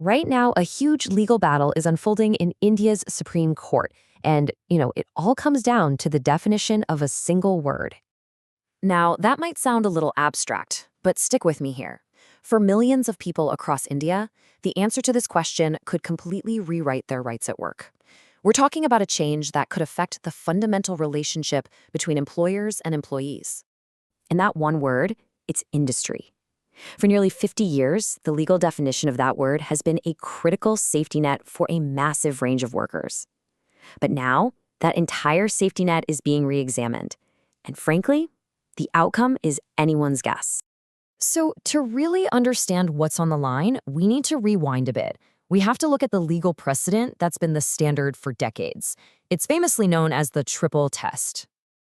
Right now, a huge legal battle is unfolding in India's Supreme Court, and, it all comes down to the definition of a single word. Now, that might sound a little abstract, but stick with me here. For millions of people across India, the answer to this question could completely rewrite their rights at work. We're talking about a change that could affect the fundamental relationship between employers and employees. And that one word, it's industry. For nearly 50 years, the legal definition of that word has been a critical safety net for a massive range of workers. But now, that entire safety net is being re-examined. And frankly, the outcome is anyone's guess. So, to really understand what's on the line, we need to rewind a bit. We have to look at the legal precedent that's been the standard for decades. It's famously known as the triple test.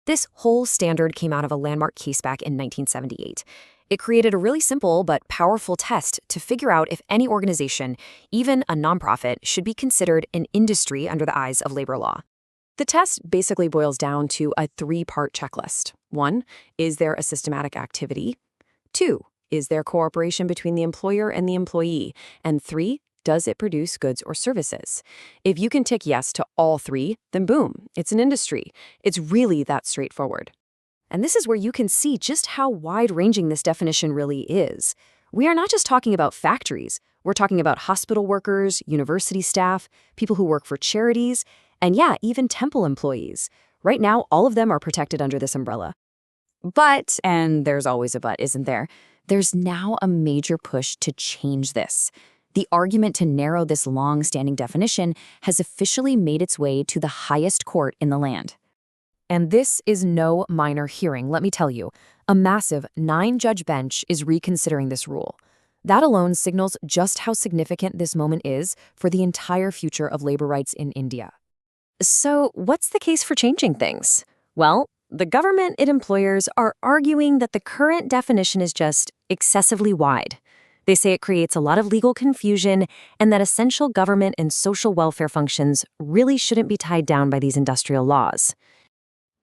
This whole standard came out of a landmark case back in 1978. It created a really simple but powerful test to figure out if any organization, even a nonprofit, should be considered an industry under the eyes of labor law. The test basically boils down to a three-part checklist. 1, is there a systematic activity? 2, is there cooperation between the employer and the employee? And 3, does it produce goods or services? If you can tick yes to all 3, then boom, it's an industry. It's really that straightforward. And this is where you can see just how wide-ranging this definition really is. We are not just talking about factories. We're talking about hospital workers, university staff, people who work for charities, and yeah, even temple employees. Right now, all of them are protected under this umbrella. But, and there's always a but, isn't there? There's now a major push to change this. The argument to narrow this long-standing definition has officially made its way to the highest court in the land. And this is no minor hearing, let me tell you. A massive 9-judge bench is reconsidering this rule. That alone signals just how significant this moment is for the entire future of labor rights in India. So, what's the case for changing things? Well, the government and employers are arguing that the current definition is just excessively wide. They say it creates a lot of legal confusion and that essential government and social welfare functions really shouldn't be tied down by these industrial laws.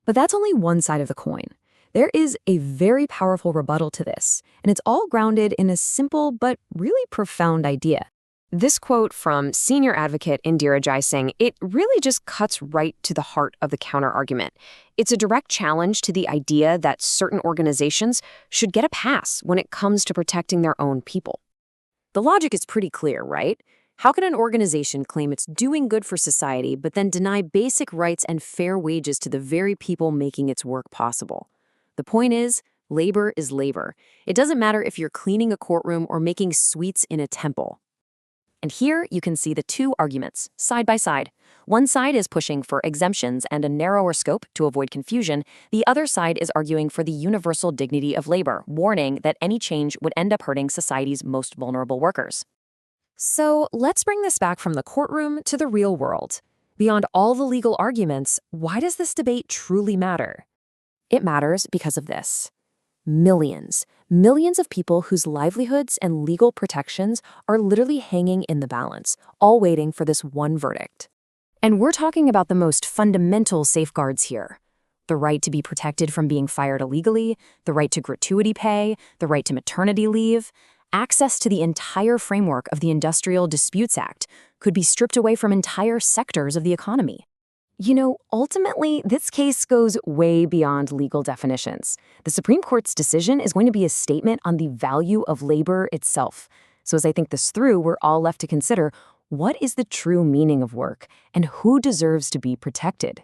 But that's only one side of the coin. There is a very powerful rebuttal to this, and it's all grounded in a simple but really profound idea. This quote from senior advocate Indira Jaising, it really just cuts right to the heart of the counterargument. It's a direct challenge to the idea that certain organizations should get a pass when it comes to protecting their own people. The logic is pretty clear, right? How can an organization claim it's doing good for society but then deny basic rights and fair wages to the very people making its work possible? The point is, labor is labor. It doesn't matter if you're cleaning a courtroom or making sweets in a temple. And here you can see the two arguments, side by side. One side is pushing for exemptions and a narrower scope to avoid confusion. The other side is arguing for the universal dignity of labor, warning that any change would end up hurting society's most vulnerable workers. So let's bring this back from the courtroom to the real world. Beyond all the legal arguments, why does this debate truly matter? It matters because of this. Millions of people whose livelihoods and legal protections are literally hanging in the balance, all waiting for this one verdict. And we're talking about the most fundamental safeguards here. The right to be protected from being fired illegally, the right to gratuity pay, the right to maternity leave. Access to the entire framework of the Industrial Disputes Act could be stripped away from entire sectors of the economy. Ultimately, this case goes way beyond legal definitions. The Supreme Court's decision is going to be a statement on the value of labor itself. So as I think this through, we're all left to consider, what is the true meaning of work, and who deserves to be protected?